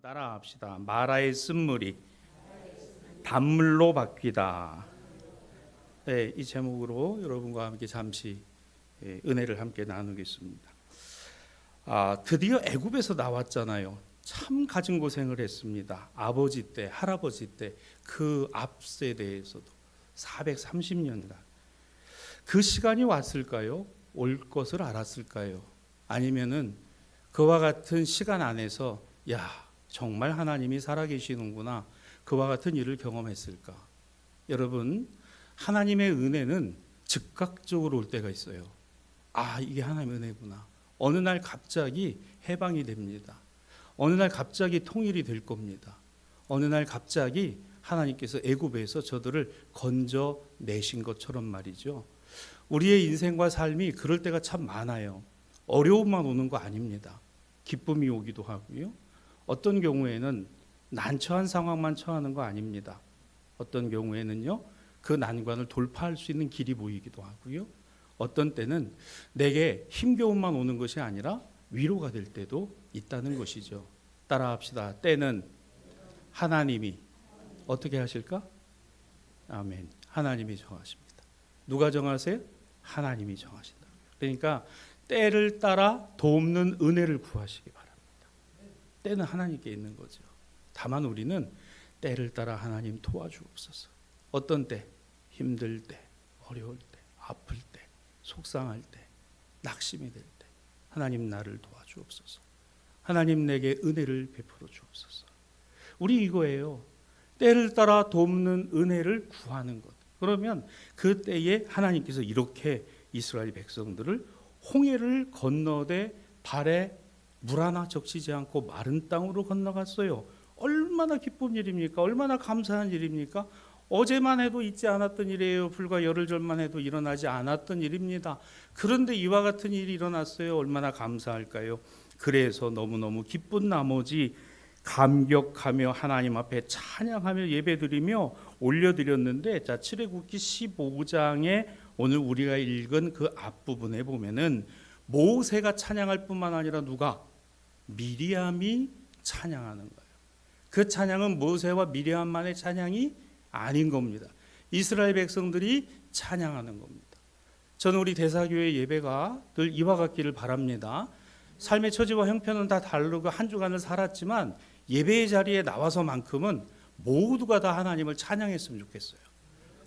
따라합시다. 마라의 쓴물이 단물로 바뀌다. 네, 이 제목으로 여러분과 함께 잠시 은혜를 함께 나누겠습니다. 드디어 애굽에서 나왔잖아요. 참 가진 고생을 했습니다. 아버지 때, 할아버지 때, 그 앞 세대에서도 430년간 그 시간이 왔을까요? 올 것을 알았을까요? 아니면은 그와 같은 시간 안에서 정말 하나님이 살아계시는구나, 그와 같은 일을 경험했을까? 여러분, 하나님의 은혜는 즉각적으로 올 때가 있어요. 이게 하나님의 은혜구나. 어느 날 갑자기 해방이 됩니다. 어느 날 갑자기 통일이 될 겁니다. 어느 날 갑자기 하나님께서 애굽에서 저들을 건져내신 것처럼 말이죠. 우리의 인생과 삶이 그럴 때가 참 많아요. 어려움만 오는 거 아닙니다. 기쁨이 오기도 하고요. 어떤 경우에는 난처한 상황만 처하는 거 아닙니다. 어떤 경우에는요, 그 난관을 돌파할 수 있는 길이 보이기도 하고요. 어떤 때는 내게 힘겨움만 오는 것이 아니라 위로가 될 때도 있다는 것이죠. 따라합시다. 때는 하나님이 어떻게 하실까? 아멘. 하나님이 정하십니다. 누가 정하세요? 하나님이 정하신다. 그러니까 때를 따라 돕는 은혜를 구하시기 바랍니다. 때는 하나님께 있는 거죠. 다만 우리는 때를 따라 하나님 도와주옵소서. 어떤 때? 힘들 때, 어려울 때, 아플 때, 속상할 때, 낙심이 될 때 하나님 나를 도와주옵소서. 하나님 내게 은혜를 베풀어 주옵소서. 우리 이거예요. 때를 따라 돕는 은혜를 구하는 것. 그러면 그 때에 하나님께서 이렇게 이스라엘 백성들을 홍해를 건너되 발에 물 하나 적시지 않고 마른 땅으로 건너갔어요. 얼마나 기쁜 일입니까? 얼마나 감사한 일입니까? 어제만 해도 있지 않았던 일이에요. 불과 열흘 전만 해도 일어나지 않았던 일입니다. 그런데 이와 같은 일이 일어났어요. 얼마나 감사할까요? 그래서 너무너무 기쁜 나머지 감격하며 하나님 앞에 찬양하며 예배드리며 올려드렸는데, 출애굽기 15장에 오늘 우리가 읽은 그 앞부분에 보면은 모세가 찬양할 뿐만 아니라 누가? 미리암이 찬양하는 거예요. 그 찬양은 모세와 미리암만의 찬양이 아닌 겁니다. 이스라엘 백성들이 찬양하는 겁니다. 저는 우리 대사교회 예배가 늘 이와 같기를 바랍니다. 삶의 처지와 형편은 다 다르고 한 주간을 살았지만 예배의 자리에 나와서만큼은 모두가 다 하나님을 찬양했으면 좋겠어요.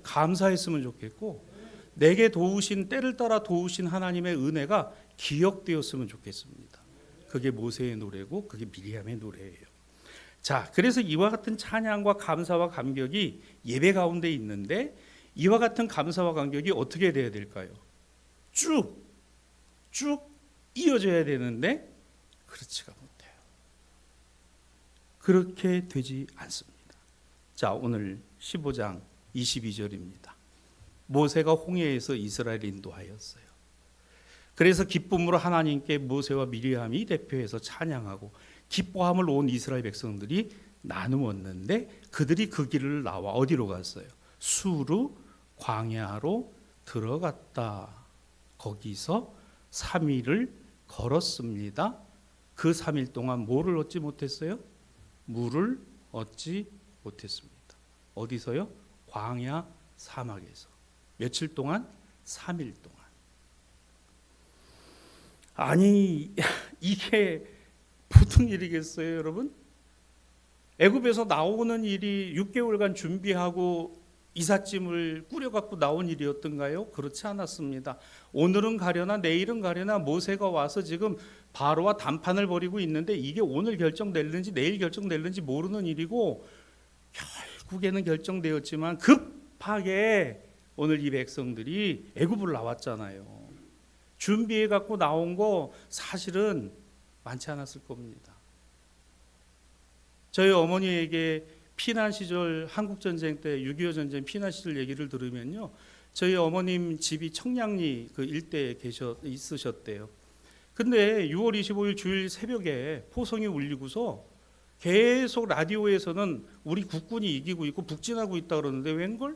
감사했으면 좋겠고, 내게 도우신, 때를 따라 도우신 하나님의 은혜가 기억되었으면 좋겠습니다. 그게 모세의 노래고 그게 미리암의 노래예요. 그래서 이와 같은 찬양과 감사와 감격이 예배 가운데 있는데, 이와 같은 감사와 감격이 어떻게 돼야 될까요? 쭉 이어져야 되는데 그렇지가 못해요. 그렇게 되지 않습니다. 오늘 15장 22절입니다. 모세가 홍해에서 이스라엘을 인도하였어요. 그래서 기쁨으로 하나님께 모세와 미리암이 대표해서 찬양하고 기뻐함을 온 이스라엘 백성들이 나누었는데, 그들이 그 길을 나와 어디로 갔어요? 수르 광야로 들어갔다. 거기서 3일을 걸었습니다. 그 3일 동안 뭐를 얻지 못했어요? 물을 얻지 못했습니다. 어디서요? 광야 사막에서. 며칠 동안? 3일 동안. 이게 보통 일이겠어요, 여러분? 애굽에서 나오는 일이 6개월간 준비하고 이삿짐을 꾸려갖고 나온 일이었던가요? 그렇지 않았습니다. 오늘은 가려나 내일은 가려나 모세가 와서 지금 바로와 담판을 벌이고 있는데, 이게 오늘 결정될는지 내일 결정될는지 모르는 일이고, 결국에는 결정되었지만 급하게 오늘 이 백성들이 애굽을 나왔잖아요. 준비해 갖고 나온 거 사실은 많지 않았을 겁니다. 저희 어머니에게 피난 시절, 한국전쟁 때 6.25 전쟁 피난 시절 얘기를 들으면요, 저희 어머님 집이 청량리 그 일대에 있으셨대요. 근데 6월 25일 주일 새벽에 포성이 울리고서 계속 라디오에서는 우리 국군이 이기고 있고 북진하고 있다 그러는데, 웬걸?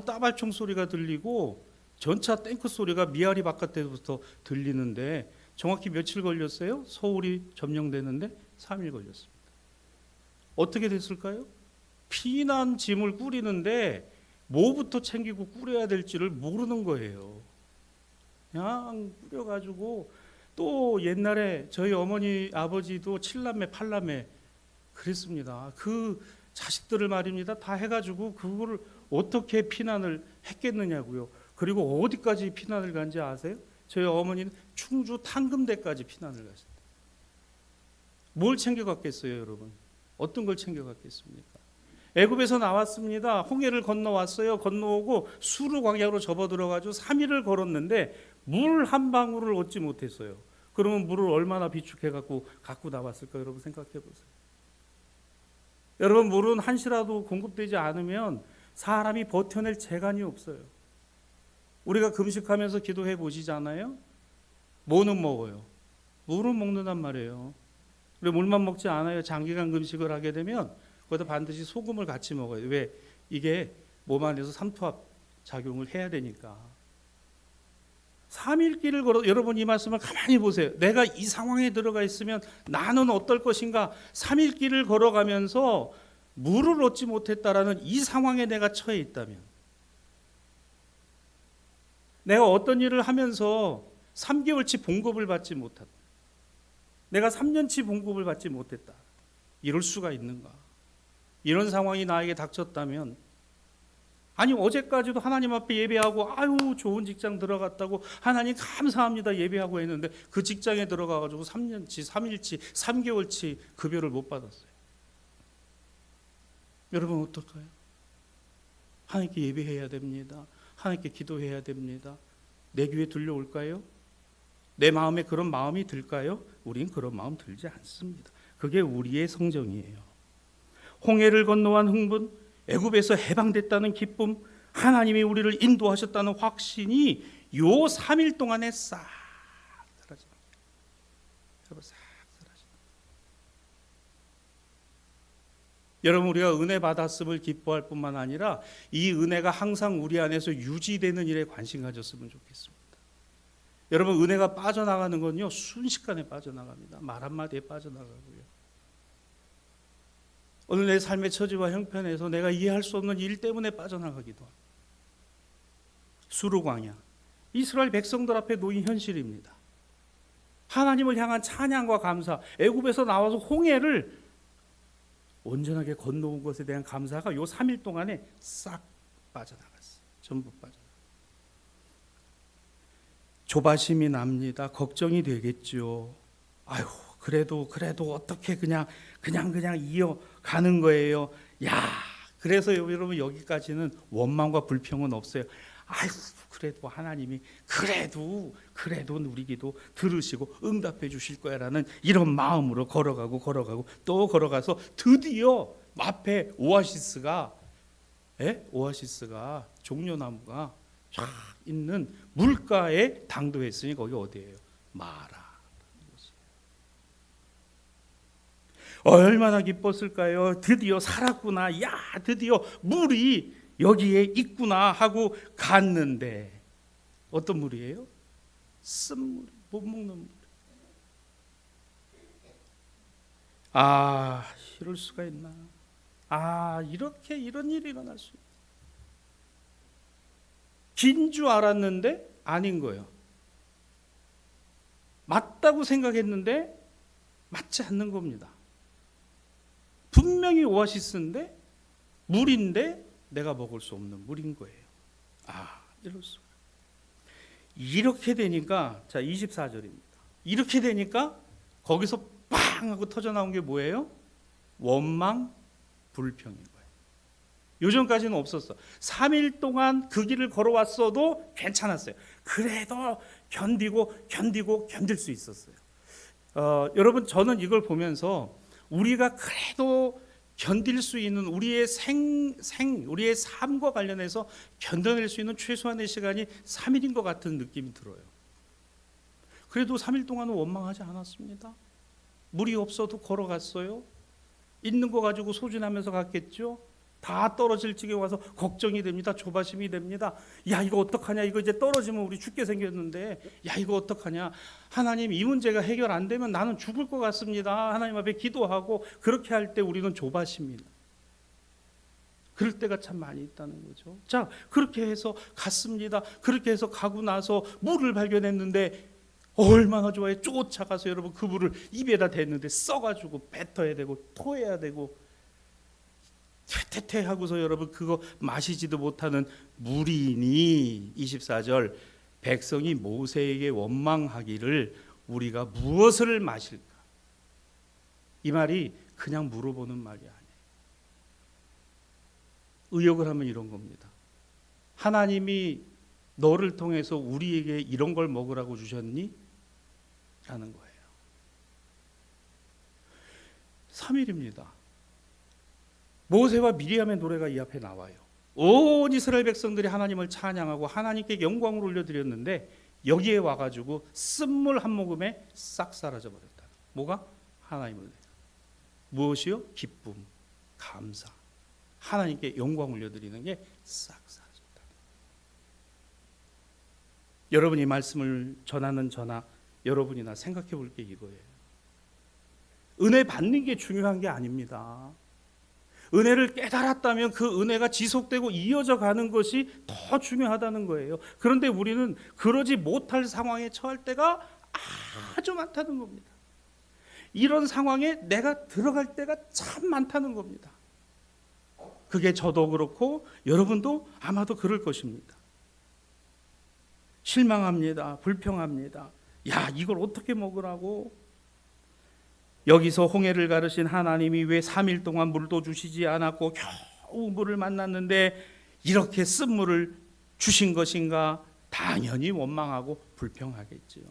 따발총 소리가 들리고 전차 탱크 소리가 미아리 바깥에서부터 들리는데, 정확히 며칠 걸렸어요? 서울이 점령되는데 3일 걸렸습니다. 어떻게 됐을까요? 피난짐을 꾸리는데 뭐부터 챙기고 꾸려야 될지를 모르는 거예요. 그냥 꾸려가지고, 또 옛날에 저희 어머니 아버지도 7남매 8남매 그랬습니다. 그 자식들을 말입니다 다 해가지고 그거를 어떻게 피난을 했겠느냐고요. 그리고 어디까지 피난을 간지 아세요? 저희 어머니는 충주 탕금대까지 피난을 갔습니다. 뭘 챙겨갔겠어요, 여러분? 어떤 걸 챙겨갔겠습니까? 애굽에서 나왔습니다. 홍해를 건너왔어요. 건너오고 수르 광야로 접어들어가지고 3일을 걸었는데 물 한 방울을 얻지 못했어요. 그러면 물을 얼마나 비축해갖고 갖고 나왔을까, 여러분 생각해 보세요. 여러분, 물은 한시라도 공급되지 않으면 사람이 버텨낼 재간이 없어요. 우리가 금식하면서 기도해 보시잖아요. 뭐는 먹어요? 물은 먹는단 말이에요. 우리 물만 먹지 않아요. 장기간 금식을 하게 되면 거기다 반드시 소금을 같이 먹어요. 왜? 이게 몸 안에서 삼투압 작용을 해야 되니까. 3일 길을 걸어, 여러분 이 말씀을 가만히 보세요. 내가 이 상황에 들어가 있으면 나는 어떨 것인가? 3일 길을 걸어가면서 물을 얻지 못했다라는 이 상황에 내가 처해 있다면, 내가 어떤 일을 하면서 3개월치 봉급을 받지 못했다, 내가 3년치 봉급을 받지 못했다, 이럴 수가 있는가? 이런 상황이 나에게 닥쳤다면, 아니 어제까지도 하나님 앞에 예배하고 아유 좋은 직장 들어갔다고 하나님 감사합니다 예배하고 했는데 그 직장에 들어가가지고 3년치 3일치 3개월치 급여를 못 받았어요. 여러분 어떨까요? 하나님께 예배해야 됩니다. 하나님께 기도해야 됩니다. 내 귀에 들려올까요? 내 마음에 그런 마음이 들까요? 우린 그런 마음 들지 않습니다. 그게 우리의 성정이에요. 홍해를 건너간 흥분, 애굽에서 해방됐다는 기쁨, 하나님이 우리를 인도하셨다는 확신이 요 3일 동안에 싹 사라집니다. 여러분, 싹 사라집니다. 여러분, 우리가 은혜 받았음을 기뻐할 뿐만 아니라 이 은혜가 항상 우리 안에서 유지되는 일에 관심 가졌으면 좋겠습니다. 여러분, 은혜가 빠져나가는 건요 순식간에 빠져나갑니다. 말 한마디에 빠져나가고요. 오늘 내 삶의 처지와 형편에서 내가 이해할 수 없는 일 때문에 빠져나가기도 합니다. 수르광야, 이스라엘 백성들 앞에 놓인 현실입니다. 하나님을 향한 찬양과 감사, 애굽에서 나와서 홍해를 온전하게 건너온 것에 대한 감사가 요 3일 동안에 싹 빠져나갔어요. 전부 빠져나갔어요. 조바심이 납니다. 걱정이 되겠죠. 아유, 그래도 어떻게 그냥 이어가는 거예요. 야, 그래서 여러분 여기까지는 원망과 불평은 없어요. 아유, 그래도 하나님이 그래도 우리 기도 들으시고 응답해 주실 거야라는 이런 마음으로 걸어가고 또 걸어가서 드디어 앞에 오아시스가 종려나무가 쫙 있는 물가에 당도했으니 거기 어디예요? 마라. 얼마나 기뻤을까요? 드디어 살았구나. 야, 드디어 물이 여기에 있구나 하고 갔는데 어떤 물이에요? 쓴물, 못 먹는 물. 아, 이럴 수가 있나? 아, 이런 일이 일어날 수 있나? 긴 줄 알았는데 아닌 거예요. 맞다고 생각했는데 맞지 않는 겁니다. 분명히 오아시스인데 물인데 내가 먹을 수 없는 물인 거예요. 아, 이럴 수가. 이렇게 되니까, 자 24절입니다. 이렇게 되니까 거기서 빵 하고 터져 나온 게 뭐예요? 원망, 불평인 거예요. 요즘까지는 없었어. 3일 동안 그 길을 걸어왔어도 괜찮았어요. 그래도 견딜 수 있었어요. 여러분, 저는 이걸 보면서 우리가 그래도 견딜 수 있는 우리의 우리의 삶과 관련해서 견뎌낼 수 있는 최소한의 시간이 3일인 것 같은 느낌이 들어요. 그래도 3일 동안은 원망하지 않았습니다. 물이 없어도 걸어갔어요. 있는 거 가지고 소진하면서 갔겠죠. 다 떨어질 지경에 와서 걱정이 됩니다. 조바심이 됩니다. 야, 이거 어떡하냐? 이거 이제 떨어지면 우리 죽게 생겼는데, 야, 이거 어떡하냐? 하나님, 이 문제가 해결 안 되면 나는 죽을 것 같습니다. 하나님 앞에 기도하고 그렇게 할 때 우리는 조바심이다. 그럴 때가 참 많이 있다는 거죠. 자, 그렇게 해서 갔습니다. 그렇게 해서 가고 나서 물을 발견했는데 얼마나 좋아요. 쫓아가서 여러분 그 물을 입에다 댔는데 써가지고 뱉어야 되고 토해야 되고 퇴퇴퇴 하고서 여러분 그거 마시지도 못하는 물이니 24절 백성이 모세에게 원망하기를 우리가 무엇을 마실까? 이 말이 그냥 물어보는 말이 아니에요. 의역을 하면 이런 겁니다. 하나님이 너를 통해서 우리에게 이런 걸 먹으라고 주셨니? 라는 거예요. 3일입니다. 모세와 미리암의 노래가 이 앞에 나와요. 온 이스라엘 백성들이 하나님을 찬양하고 하나님께 영광을 올려드렸는데 여기에 와가지고 쓴물 한 모금에 싹 사라져 버렸다. 뭐가? 하나님을 내가. 무엇이요? 기쁨, 감사. 하나님께 영광 올려드리는 게 싹 사라졌다. 여러분이 말씀을 전하는 저나 여러분이나 생각해 볼 게 이거예요. 은혜 받는 게 중요한 게 아닙니다. 은혜를 깨달았다면 그 은혜가 지속되고 이어져 가는 것이 더 중요하다는 거예요. 그런데 우리는 그러지 못할 상황에 처할 때가 아주 많다는 겁니다. 이런 상황에 내가 들어갈 때가 참 많다는 겁니다. 그게 저도 그렇고 여러분도 아마도 그럴 것입니다. 실망합니다. 불평합니다. 야, 이걸 어떻게 먹으라고? 여기서 홍해를 가르신 하나님이 왜 3일 동안 물도 주시지 않았고 겨우 물을 만났는데 이렇게 쓴 물을 주신 것인가? 당연히 원망하고 불평하겠지요.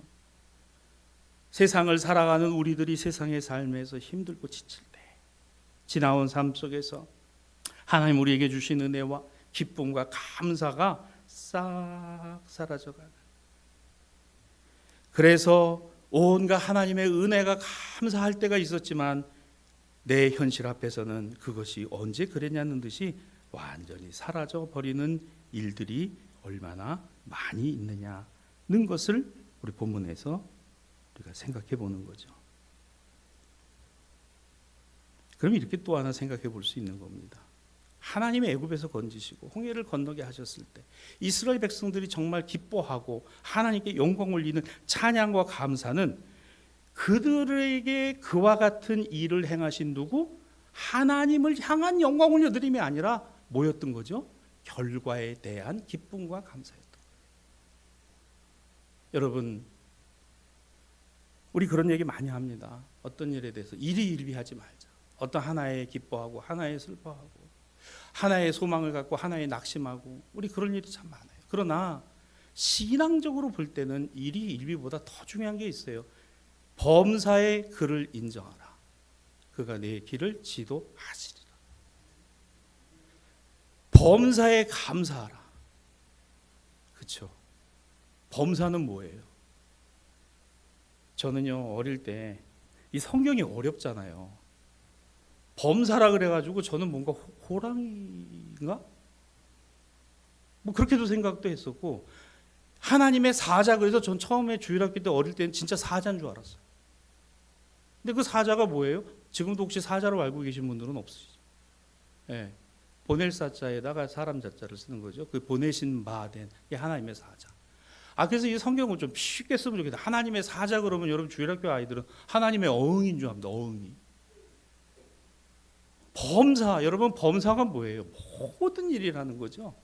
세상을 살아가는 우리들이 세상의 삶에서 힘들고 지칠 때 지나온 삶 속에서 하나님 우리에게 주신 은혜와 기쁨과 감사가 싹 사라져가는, 그래서 온갖 하나님의 은혜가 감사할 때가 있었지만 내 현실 앞에서는 그것이 언제 그랬냐는 듯이 완전히 사라져 버리는 일들이 얼마나 많이 있느냐는 것을 우리 본문에서 우리가 생각해 보는 거죠. 그럼 이렇게 또 하나 생각해 볼 수 있는 겁니다. 하나님이 애굽에서 건지시고 홍해를 건너게 하셨을 때 이스라엘 백성들이 정말 기뻐하고 하나님께 영광 올리는 찬양과 감사는 그들에게 그와 같은 일을 행하신 누구? 하나님을 향한 영광 올려드림이 아니라 뭐였던 거죠? 결과에 대한 기쁨과 감사였던 거예요. 여러분, 우리 그런 얘기 많이 합니다. 어떤 일에 대해서 일희일비하지 말자. 어떤 하나에 기뻐하고 하나에 슬퍼하고 하나의 소망을 갖고 하나에 낙심하고 우리 그런 일이 참 많아요. 그러나 신앙적으로 볼 때는 일이 일비보다 더 중요한 게 있어요. 범사의 그를 인정하라. 그가 내 길을 지도하시리라. 범사에 감사하라. 그렇죠? 범사는 뭐예요? 저는요 어릴 때 이 성경이 어렵잖아요. 범사라 그래가지고 저는 뭔가 호랑이인가? 뭐 그렇게도 생각도 했었고 하나님의 사자 그래서 전 처음에 주일학교 때 어릴 때는 진짜 사자인 줄 알았어요. 근데 그 사자가 뭐예요? 지금도 혹시 사자로 알고 계신 분들은 없으시죠? 예, 보낼 사자에다가 사람 자자를 쓰는 거죠. 그 보내신 바 된 게 하나님의 사자. 그래서 이 성경을 좀 쉽게 쓰면 좋겠다. 하나님의 사자 그러면 여러분 주일학교 아이들은 하나님의 어흥인 줄 압니다. 어흥이. 범사, 여러분 범사가 뭐예요? 모든 일이라는 거죠.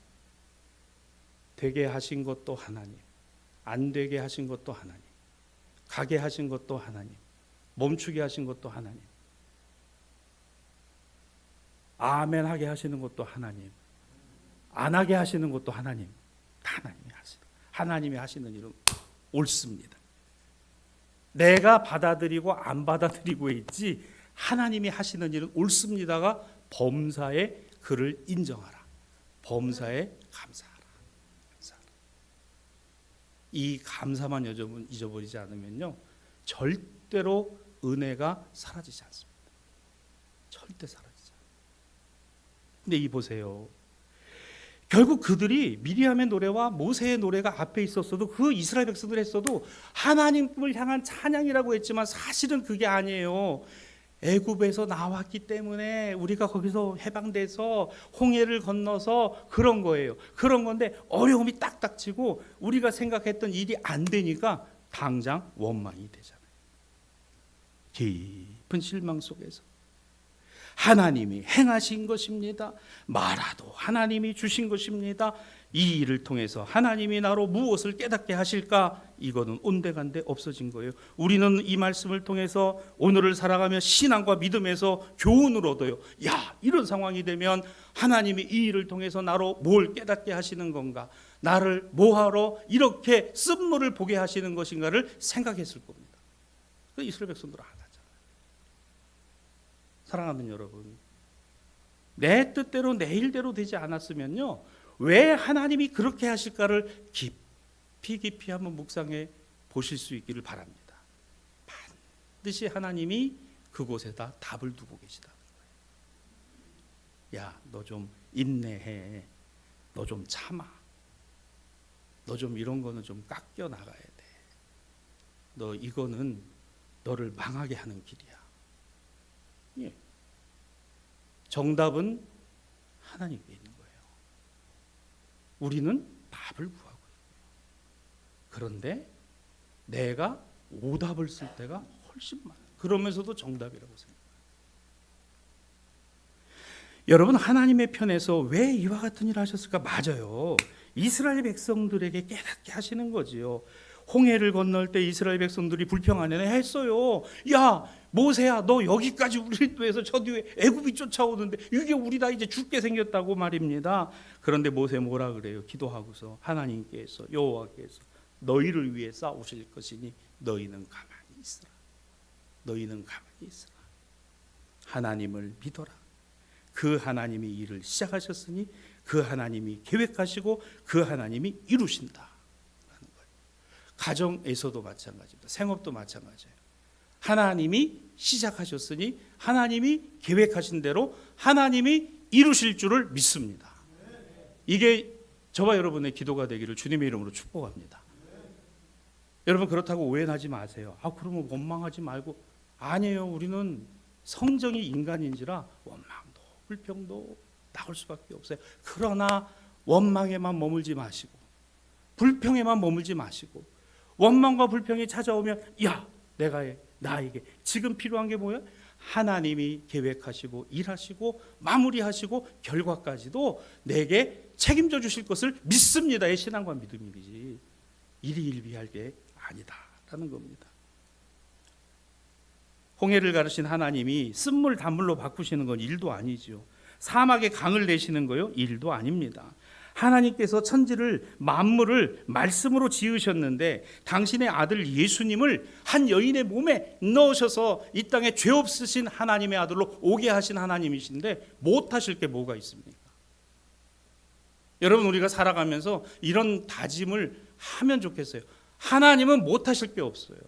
되게 하신 것도 하나님, 안 되게 하신 것도 하나님, 가게 하신 것도 하나님, 멈추게 하신 것도 하나님, 아멘 하게 하시는 것도 하나님, 안 하게 하시는 것도 하나님. 다 하나님이 하시는, 하나님이 하시는 일은 옳습니다. 내가 받아들이고 안 받아들이고 있지 하나님이 하시는 일은 옳습니다가 범사에 그를 인정하라. 범사에 감사하라. 이 감사만 잊어버리지 않으면요 절대로 은혜가 사라지지 않습니다. 절대 사라지지 않아요. 근데 이 보세요. 결국 그들이 미리암의 노래와 모세의 노래가 앞에 있었어도 그 이스라엘 백성들 했어도 하나님을 향한 찬양이라고 했지만 사실은 그게 아니에요. 애굽에서 나왔기 때문에 우리가 거기서 해방돼서 홍해를 건너서 그런 거예요. 그런 건데 어려움이 딱딱 치고 우리가 생각했던 일이 안 되니까 당장 원망이 되잖아요. 깊은 실망 속에서 하나님이 행하신 것입니다. 마라도 하나님이 주신 것입니다. 이 일을 통해서 하나님이 나로 무엇을 깨닫게 하실까? 이거는 온데간데 없어진 거예요. 우리는 이 말씀을 통해서 오늘을 살아가며 신앙과 믿음에서 교훈을 얻어요. 야, 이런 상황이 되면 하나님이 이 일을 통해서 나로 뭘 깨닫게 하시는 건가? 나를 뭐하러 이렇게 쓴물을 보게 하시는 것인가를 생각했을 겁니다. 이스라엘 백성들은 안 하잖아요. 사랑하는 여러분, 내 뜻대로 내 일대로 되지 않았으면요, 왜 하나님이 그렇게 하실까를 깊이 한번 묵상해 보실 수 있기를 바랍니다. 반드시 하나님이 그곳에다 답을 두고 계시다는 거예요. 야, 너 좀 인내해. 너 좀 참아. 너 좀 이런 거는 좀 깎여 나가야 돼. 너 이거는 너를 망하게 하는 길이야. 예. 정답은 하나님께 있는 거예요. 우리는 답을 구하고 있고요. 그런데 내가 오답을 쓸 때가 훨씬 많아요. 그러면서도 정답이라고 생각해요. 여러분, 하나님의 편에서 왜 이와 같은 일을 하셨을까? 맞아요. 이스라엘 백성들에게 깨닫게 하시는 거지요. 홍해를 건널 때 이스라엘 백성들이 불평하네 했어요. 야, 모세야, 너 여기까지 우리 뒤에서 저 뒤에 애굽이 쫓아오는데 이게 우리다 이제 죽게 생겼다고 말입니다. 그런데 모세 뭐라 그래요? 기도하고서 하나님께서 여호와께서 너희를 위해 싸우실 것이니 너희는 가만히 있으라. 너희는 가만히 있으라. 하나님을 믿어라. 그 하나님이 일을 시작하셨으니 그 하나님이 계획하시고 그 하나님이 이루신다. 가정에서도 마찬가지입니다. 생업도 마찬가지예요. 하나님이 시작하셨으니 하나님이 계획하신 대로 하나님이 이루실 줄을 믿습니다. 이게 저와 여러분의 기도가 되기를 주님의 이름으로 축복합니다. 여러분, 그렇다고 오해하지 마세요. 그러면 원망하지 말고. 아니에요. 우리는 성정이 인간인지라 원망도 불평도 나올 수밖에 없어요. 그러나 원망에만 머물지 마시고 불평에만 머물지 마시고 원망과 불평이 찾아오면 야, 나에게 지금 필요한 게 뭐야? 하나님이 계획하시고 일하시고 마무리하시고 결과까지도 내게 책임져 주실 것을 믿습니다의 신앙과 믿음이지 일희일비할 게 아니다라는 겁니다. 홍해를 가르신 하나님이 쓴물 단물로 바꾸시는 건 일도 아니지요. 사막에 강을 내시는 거요? 일도 아닙니다. 하나님께서 천지를 만물을 말씀으로 지으셨는데 당신의 아들 예수님을 한 여인의 몸에 넣으셔서 이 땅에 죄 없으신 하나님의 아들로 오게 하신 하나님이신데 못하실 게 뭐가 있습니까? 여러분, 우리가 살아가면서 이런 다짐을 하면 좋겠어요. 하나님은 못하실 게 없어요.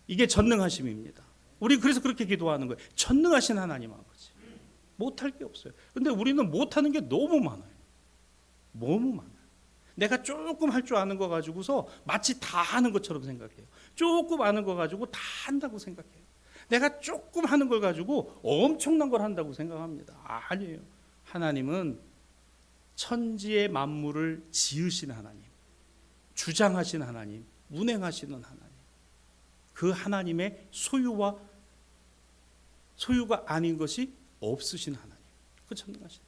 이게 전능하심입니다. 우리 그래서 그렇게 기도하는 거예요. 전능하신 하나님 아버지, 못할 게 없어요. 근데 우리는 못하는 게 너무 많아요. 너무 많아요. 내가 조금 할 줄 아는 거 가지고서 마치 다 하는 것처럼 생각해요. 조금 아는 거 가지고 다 한다고 생각해요. 내가 조금 하는 걸 가지고 엄청난 걸 한다고 생각합니다. 아니에요. 하나님은 천지의 만물을 지으신 하나님, 주장하신 하나님, 운행하시는 하나님, 그 하나님의 소유가 아닌 것이 없으신 하나님, 그 전능하신.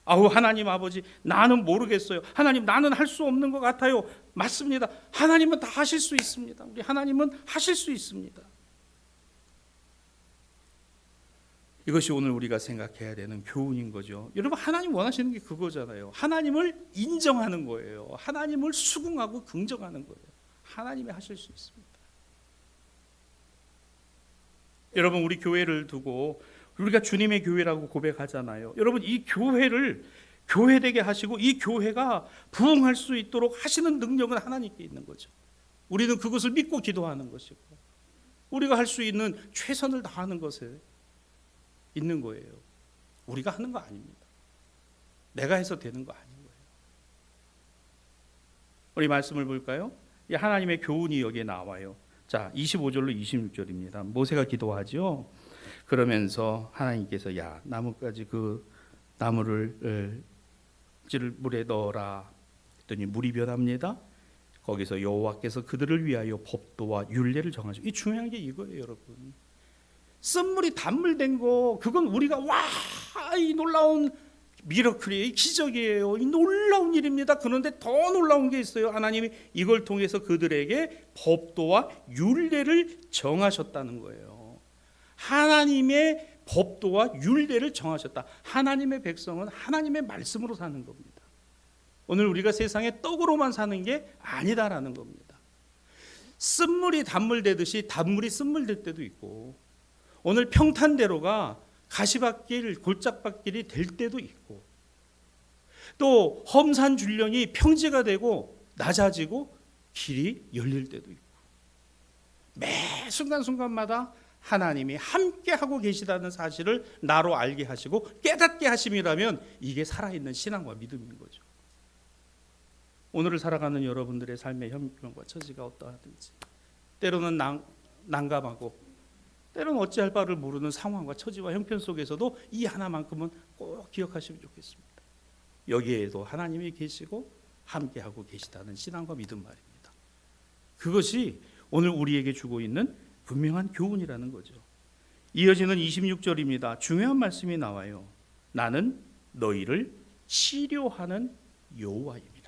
하나님 아버지, 나는 모르겠어요. 하나님, 나는 할 수 없는 것 같아요. 맞습니다. 하나님은 다 하실 수 있습니다. 우리 하나님은 하실 수 있습니다. 이것이 오늘 우리가 생각해야 되는 교훈인 거죠. 여러분, 하나님 원하시는 게 그거잖아요. 하나님을 인정하는 거예요. 하나님을 수긍하고 긍정하는 거예요. 하나님이 하실 수 있습니다. 여러분, 우리 교회를 두고 우리가 주님의 교회라고 고백하잖아요. 여러분, 이 교회를 교회되게 하시고 이 교회가 부흥할 수 있도록 하시는 능력은 하나님께 있는 거죠. 우리는 그것을 믿고 기도하는 것이고 우리가 할 수 있는 최선을 다하는 것에 있는 거예요. 우리가 하는 거 아닙니다. 내가 해서 되는 거 아닌 거예요. 우리 말씀을 볼까요? 이 하나님의 교훈이 여기에 나와요. 자, 25절로 26절입니다. 모세가 기도하죠. 그러면서 하나님께서 야, 나뭇가지 그 나무를 찌를 물에 넣어라 했더니 물이 변합니다. 거기서 여호와께서 그들을 위하여 법도와 율례를 정하죠. 이 중요한 게 이거예요, 여러분. 쓴물이 단물된 거, 그건 우리가 와, 이 놀라운 미러클이에요, 이 기적이에요, 이 놀라운 일입니다. 그런데 더 놀라운 게 있어요. 하나님이 이걸 통해서 그들에게 법도와 율례를 정하셨다는 거예요. 하나님의 법도와 율례를 정하셨다. 하나님의 백성은 하나님의 말씀으로 사는 겁니다. 오늘 우리가 세상에 떡으로만 사는 게 아니다라는 겁니다. 쓴물이 단물 되듯이 단물이 쓴물 될 때도 있고, 오늘 평탄대로가 가시밭길, 골짜기밭길이 될 때도 있고, 또 험산줄령이 평지가 되고 낮아지고 길이 열릴 때도 있고, 매 순간순간마다 하나님이 함께하고 계시다는 사실을 나로 알게 하시고 깨닫게 하심이라면 이게 살아있는 신앙과 믿음인 거죠. 오늘을 살아가는 여러분들의 삶의 형편과 처지가 어떠하든지, 때로는 난감하고 때로는 어찌할 바를 모르는 상황과 처지와 형편 속에서도 이 하나만큼은 꼭 기억하시면 좋겠습니다. 여기에도 하나님이 계시고 함께하고 계시다는 신앙과 믿음 말입니다. 그것이 오늘 우리에게 주고 있는 분명한 교훈이라는 거죠. 이어지는 26절입니다. 중요한 말씀이 나와요. 나는 너희를 치료하는 여호와입니다.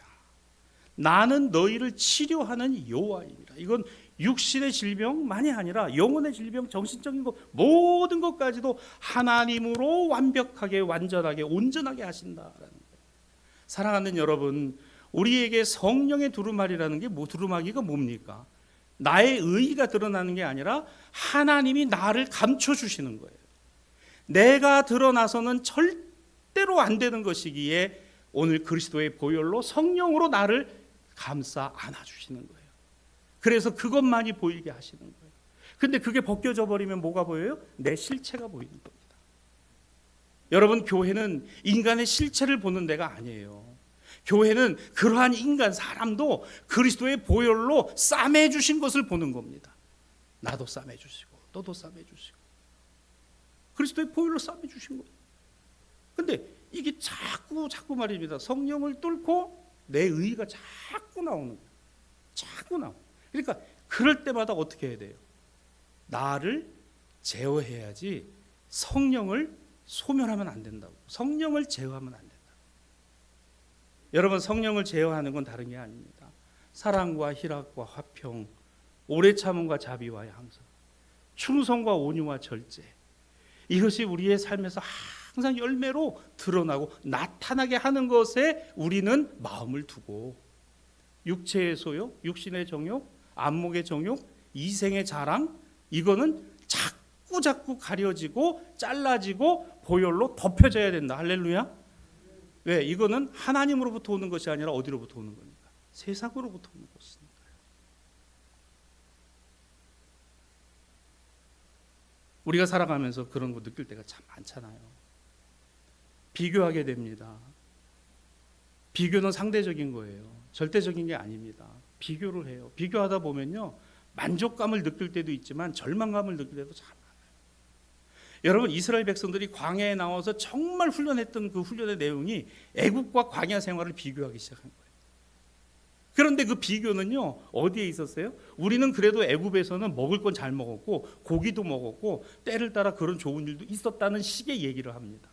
나는 너희를 치료하는 여호와입니다. 이건 육신의 질병만이 아니라 영혼의 질병, 정신적인 것, 모든 것까지도 하나님으로 완벽하게, 완전하게, 온전하게 하신다라는 거예요. 사랑하는 여러분, 우리에게 성령의 두루마리라는 게 두루마기가 뭡니까? 나의 의의가 드러나는 게 아니라 하나님이 나를 감춰주시는 거예요. 내가 드러나서는 절대로 안 되는 것이기에 오늘 그리스도의 보혈로 성령으로 나를 감싸 안아주시는 거예요. 그래서 그것만이 보이게 하시는 거예요. 근데 그게 벗겨져 버리면 뭐가 보여요? 내 실체가 보이는 겁니다. 여러분, 교회는 인간의 실체를 보는 데가 아니에요. 교회는 그러한 인간, 사람도 그리스도의 보혈로 싸매주신 것을 보는 겁니다. 나도 싸매주시고 너도 싸매주시고 그리스도의 보혈로 싸매주신 거예요. 근데 이게 자꾸 말입니다. 성령을 뚫고 내 의의가 자꾸 나오는 거예요. 자꾸 나와. 그러니까 그럴 때마다 어떻게 해야 돼요? 나를 제어해야지 성령을 소멸하면 안 된다고. 성령을 제어하면 안 된다. 여러분, 성령을 제어하는 건 다른 게 아닙니다. 사랑과 희락과 화평, 오래 참음과 자비와 양선, 충성과 온유와 절제, 이것이 우리의 삶에서 항상 열매로 드러나고 나타나게 하는 것에 우리는 마음을 두고, 육체의 소욕, 육신의 정욕, 안목의 정욕, 이생의 자랑, 이거는 자꾸 가려지고 잘라지고 보혈로 덮여져야 된다. 할렐루야. 왜? 이거는 하나님으로부터 오는 것이 아니라 어디로부터 오는 겁니까? 세상으로부터 오는 것이니까요. 우리가 살아가면서 그런 거 느낄 때가 참 많잖아요. 비교하게 됩니다. 비교는 상대적인 거예요. 절대적인 게 아닙니다. 비교를 해요. 비교하다 보면요, 만족감을 느낄 때도 있지만 절망감을 느낄 때도 참 많아요. 여러분, 이스라엘 백성들이 광야에 나와서 정말 훈련했던 그 훈련의 내용이 애국과 광야 생활을 비교하기 시작한 거예요. 그런데 그 비교는요, 어디에 있었어요? 우리는 그래도 애국에서는 먹을 건 잘 먹었고 고기도 먹었고 때를 따라 그런 좋은 일도 있었다는 식의 얘기를 합니다.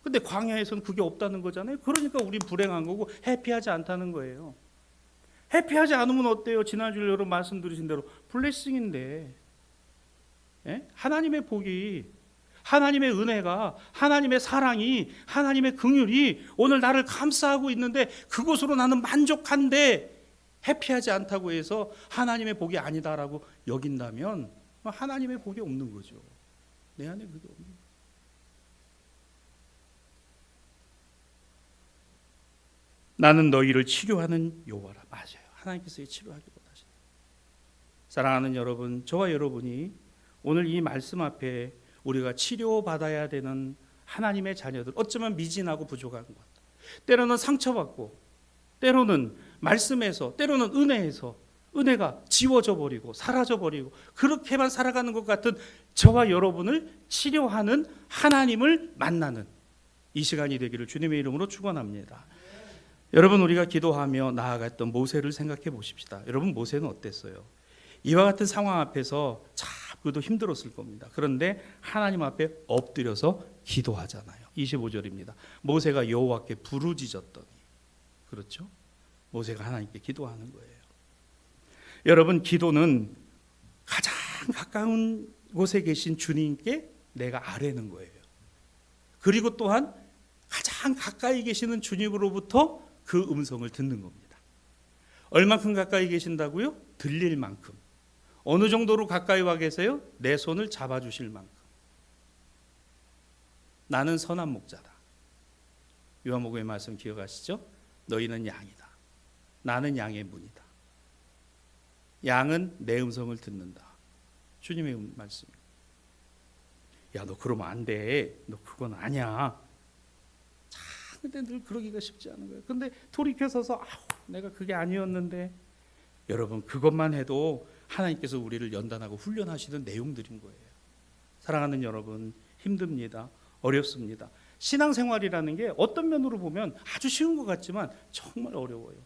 근데 광야에서는 그게 없다는 거잖아요. 그러니까 우린 불행한 거고 해피하지 않다는 거예요. 해피하지 않으면 어때요? 지난주 여러분 말씀 들으신 대로 블레싱인데, 예? 하나님의 복이, 하나님의 은혜가, 하나님의 사랑이, 하나님의 긍휼이 오늘 나를 감싸고 있는데 그것으로 나는 만족한데 해피하지 않다고 해서 하나님의 복이 아니다라고 여긴다면 하나님의 복이 없는 거죠. 내 안에 그게 없는 거예요. 나는 너희를 치료하는 여호와라. 맞아요. 하나님께서 치료하기 원하십니다. 사랑하는 여러분, 저와 여러분이 오늘 이 말씀 앞에 우리가 치료받아야 되는 하나님의 자녀들, 어쩌면 미진하고 부족한 것, 때로는 상처받고, 때로는 말씀에서, 때로는 은혜에서 은혜가 지워져 버리고 사라져 버리고 그렇게만 살아가는 것 같은 저와 여러분을 치료하는 하나님을 만나는 이 시간이 되기를 주님의 이름으로 축원합니다. 여러분, 우리가 기도하며 나아갔던 모세를 생각해 보십시다. 여러분, 모세는 어땠어요? 이와 같은 상황 앞에서 그도 힘들었을 겁니다. 그런데 하나님 앞에 엎드려서 기도하잖아요. 25절입니다. 모세가 여호와께 부르짖었더니, 그렇죠? 모세가 하나님께 기도하는 거예요. 여러분, 기도는 가장 가까운 곳에 계신 주님께 내가 아뢰는 거예요. 그리고 또한 가장 가까이 계시는 주님으로부터 그 음성을 듣는 겁니다. 얼만큼 가까이 계신다고요? 들릴 만큼. 어느 정도로 가까이 와 계세요? 내 손을 잡아주실 만큼. 나는 선한 목자다. 요한복음의 말씀 기억하시죠? 너희는 양이다. 나는 양의 문이다. 양은 내 음성을 듣는다. 주님의 말씀입니다. 야, 너 그러면 안 돼. 너 그건 아니야. 근데 늘 그러기가 쉽지 않은 거예요. 근데 돌이켜서서 내가 그게 아니었는데, 여러분, 그것만 해도 하나님께서 우리를 연단하고 훈련하시는 내용들인 거예요. 사랑하는 여러분, 힘듭니다. 어렵습니다. 신앙생활이라는 게 어떤 면으로 보면 아주 쉬운 것 같지만 정말 어려워요.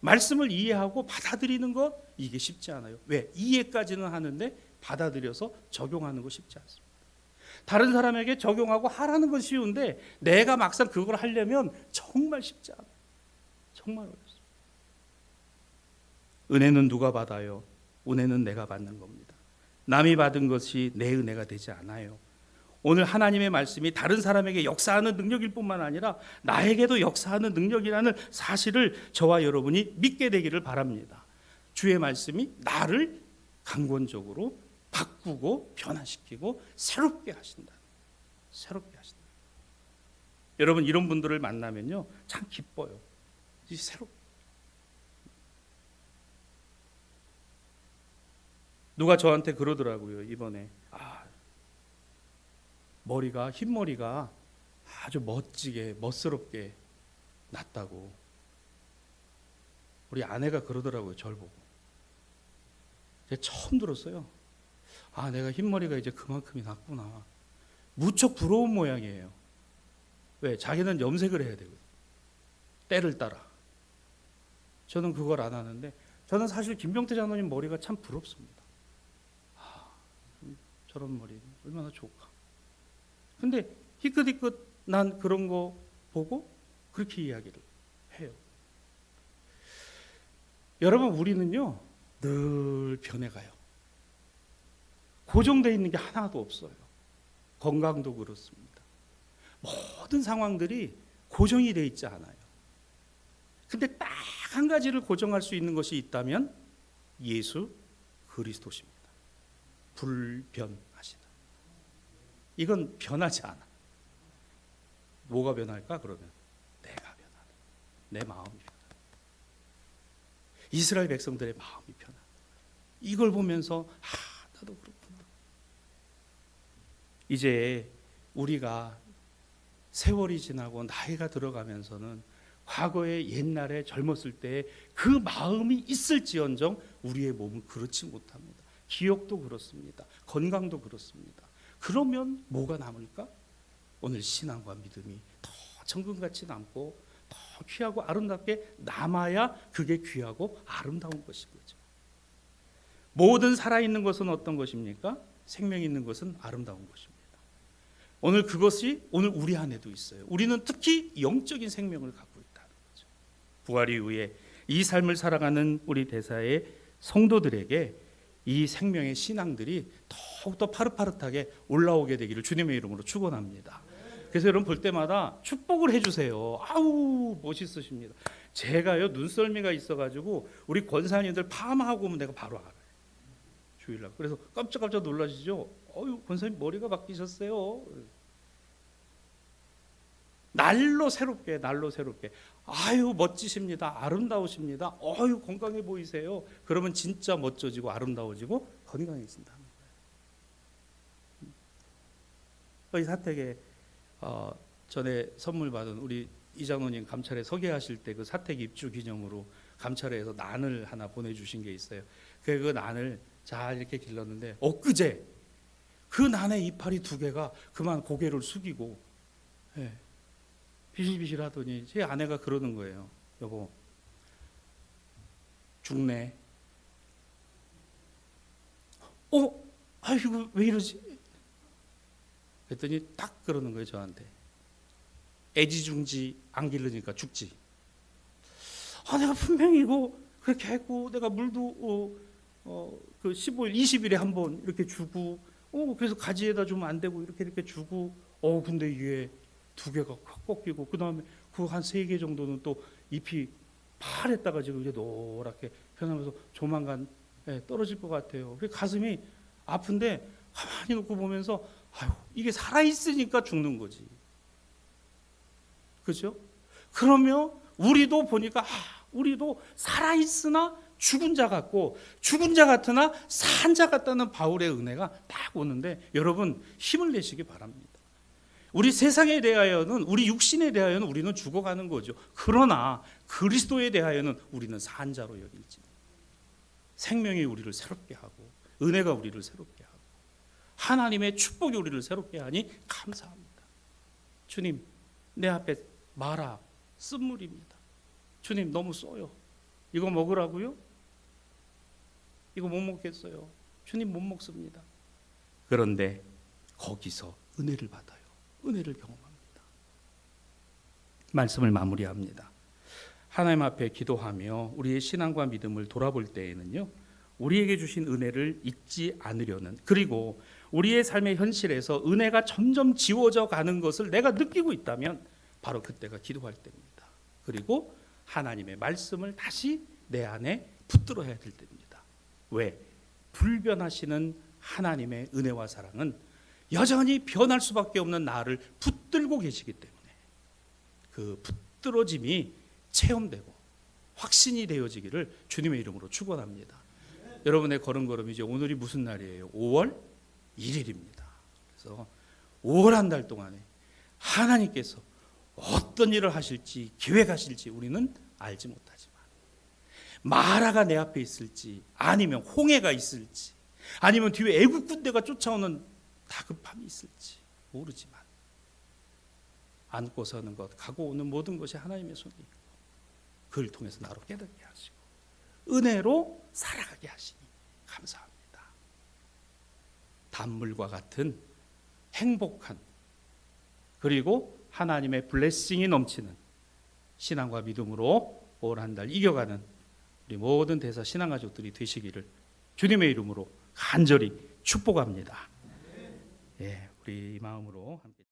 말씀을 이해하고 받아들이는 것, 이게 쉽지 않아요. 왜? 이해까지는 하는데 받아들여서 적용하는 거 쉽지 않습니다. 다른 사람에게 적용하고 하라는 건 쉬운데 내가 막상 그걸 하려면 정말 쉽지 않아요. 정말 어렵습니다. 은혜는 누가 받아요? 은혜는 내가 받는 겁니다. 남이 받은 것이 내 은혜가 되지 않아요. 오늘 하나님의 말씀이 다른 사람에게 역사하는 능력일 뿐만 아니라 나에게도 역사하는 능력이라는 사실을 저와 여러분이 믿게 되기를 바랍니다. 주의 말씀이 나를 강권적으로 바꾸고 변화시키고 새롭게 하신다. 새롭게 하신다. 여러분, 이런 분들을 만나면요, 참 기뻐요. 새롭게. 누가 저한테 그러더라고요. 이번에 머리가, 흰머리가 아주 멋지게 멋스럽게 났다고. 우리 아내가 그러더라고요. 저를 보고. 제가 처음 들었어요. 내가 흰머리가 이제 그만큼이 났구나. 무척 부러운 모양이에요. 왜? 자기는 염색을 해야 되거든요. 때를 따라. 저는 그걸 안 하는데, 저는 사실 김병태 장로님 머리가 참 부럽습니다. 저런 머리 얼마나 좋을까. 근데 희끗희끗 난 그런 거 보고 그렇게 이야기를 해요. 여러분, 우리는요 늘 변해가요. 고정되어 있는 게 하나도 없어요. 건강도 그렇습니다. 모든 상황들이 고정이 되어 있지 않아요. 근데 딱 한 가지를 고정할 수 있는 것이 있다면 예수 그리스도십니다. 불변하시다. 이건 변하지 않아. 뭐가 변할까? 그러면 내가 변하다. 내 마음이 변하다. 이스라엘 백성들의 마음이 변하다. 이걸 보면서 나도 그렇구나. 이제 우리가 세월이 지나고 나이가 들어가면서는 과거에 옛날에 젊었을 때 그 마음이 있을지언정 우리의 몸은 그렇지 못합니다. 기억도 그렇습니다. 건강도 그렇습니다. 그러면 뭐가 남을까? 오늘 신앙과 믿음이 더 정금같이 남고 더 귀하고 아름답게 남아야 그게 귀하고 아름다운 것인 거죠. 모든 살아있는 것은 어떤 것입니까? 생명 있는 것은 아름다운 것입니다. 오늘 그것이 오늘 우리 안에도 있어요. 우리는 특히 영적인 생명을 갖고 있다는 거죠. 부활 이후에 이 삶을 살아가는 우리 대사의 성도들에게 이 생명의 신앙들이 더욱더 파릇파릇하게 올라오게 되기를 주님의 이름으로 축원합니다. 그래서 여러분 볼 때마다 축복을 해주세요. 아우 멋있으십니다. 제가요 눈썰미가 있어가지고 우리 권사님들 파마하고 오면 내가 바로 알아요. 주일날. 그래서 깜짝깜짝 놀라시죠. 권사님 머리가 바뀌셨어요. 날로 새롭게. 멋지십니다. 아름다우십니다. 건강해 보이세요. 그러면 진짜 멋져지고 아름다워지고 건강해진다는 거예요. 이 사택에 전에 선물 받은 우리 이장로님 감찰에 서계하실 때 그 사택 입주 기념으로 감찰에서 난을 하나 보내주신 게 있어요. 그 난을 잘 이렇게 길렀는데 엊그제 그 난의 이파리 2개가 그만 고개를 숙이고 비실비실 하더니 제 아내가 그러는 거예요. 여보, 죽네. 아이고 왜 이러지? 그랬더니 딱 그러는 거예요 저한테. 애지중지 안 기르니까 죽지. 내가 분명히 이거 그렇게 했고 내가 물도 그 15일, 20일에 한 번 이렇게 주고 그래서 가지에다 주면 안 되고 이렇게 주고 근데 이게 2개가 확 꺾이고 그 다음에 그 한 3개 정도는 또 잎이 파랬다가 지금 이제 노랗게 변하면서 조만간 떨어질 것 같아요. 그 가슴이 아픈데 가만히 놓고 보면서 이게 살아있으니까 죽는 거지. 그렇죠? 그러면 우리도 보니까 우리도 살아있으나 죽은 자 같고 죽은 자 같으나 산 자 같다는 바울의 은혜가 딱 오는데 여러분 힘을 내시기 바랍니다. 우리 세상에 대하여는 우리 육신에 대하여는 우리는 죽어가는 거죠. 그러나 그리스도에 대하여는 우리는 산 자로 여길지. 생명이 우리를 새롭게 하고 은혜가 우리를 새롭게 하고 하나님의 축복이 우리를 새롭게 하니 감사합니다. 주님 내 앞에 마라 쓴물입니다. 주님 너무 써요. 이거 먹으라고요? 이거 못 먹겠어요. 주님 못 먹습니다. 그런데 거기서 은혜를 받아요. 은혜를 경험합니다. 말씀을 마무리합니다. 하나님 앞에 기도하며 우리의 신앙과 믿음을 돌아볼 때에는요, 우리에게 주신 은혜를 잊지 않으려는, 그리고 우리의 삶의 현실에서 은혜가 점점 지워져 가는 것을 내가 느끼고 있다면 바로 그때가 기도할 때입니다. 그리고 하나님의 말씀을 다시 내 안에 붙들어야 될 때입니다. 왜? 불변하시는 하나님의 은혜와 사랑은 여전히 변할 수밖에 없는 나를 붙들고 계시기 때문에 그 붙들어짐이 체험되고 확신이 되어지기를 주님의 이름으로 축원합니다. 여러분의 걸음걸음이 이제 오늘이 무슨 날이에요? 5월 1일입니다. 그래서 5월 한 달 동안에 하나님께서 어떤 일을 하실지 계획하실지 우리는 알지 못하지만 마라가 내 앞에 있을지 아니면 홍해가 있을지 아니면 뒤에 애국 군대가 쫓아오는 다급함이 있을지 모르지만 안고 서는 것, 가고 오는 모든 것이 하나님의 손에 있고 그를 통해서 나로 깨닫게 하시고 은혜로 살아가게 하시니 감사합니다. 단물과 같은 행복한 그리고 하나님의 블레싱이 넘치는 신앙과 믿음으로 올 한 달 이겨가는 우리 모든 대사 신앙가족들이 되시기를 주님의 이름으로 간절히 축복합니다. 우리 이 마음으로 함께